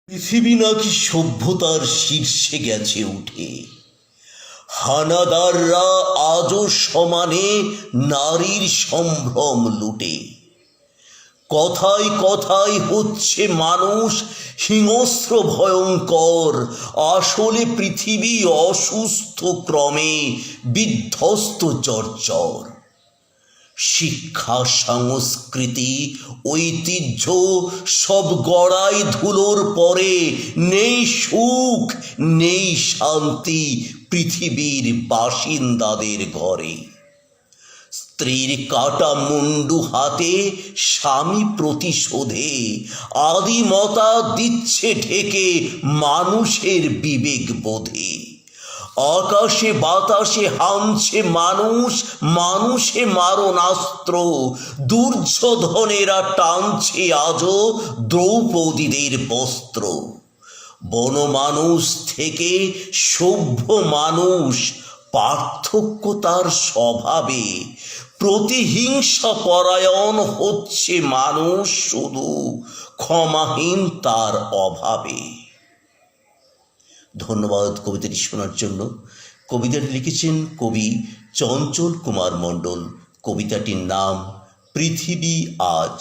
পৃথিবী নাকি সভ্যতার শীর্ষে গেছে উঠে, হানাদাররা আজও সমানে নারীর সম্ভ্রম লুটে। কথায় কথায় হচ্ছে মানুষ হিংস্র ভয়ঙ্কর, আসলে পৃথিবী অসুস্থ ক্রমে বিধ্বস্ত চরচর। শিক্ষা সংস্কৃতি ঐতিহ্য সব গড়াই ধুলোর পরে, নেই সুখ নেই শান্তি পৃথিবীর বাসিন্দাদের ঘরে। স্ত্রীর কাটা মুন্ডু হাতে স্বামী প্রতিশোধে, আদিমতা দিচ্ছে ঢেকে মানুষের বিবেক বোধে। আকাশে বাতাসে হামছে মানুষ, মানুষে মারণাস্ত্র, দুর্যোধনেরা টানছে আজও দ্রৌপদীদের বস্ত্র। বনমানুষ থেকে সভ্য মানুষ, পার্থক্য তার স্বভাবে, প্রতিহিংসা পরায়ণ হচ্ছে মানুষ শুধু ক্ষমাহীন তার অভাবে। ধন্যবাদ কবিতাটি শোনার জন্য। কবিতাটি লিখেছেন কবি চঞ্চল কুমার মণ্ডল। কবিতাটির নাম পৃথিবী আজ।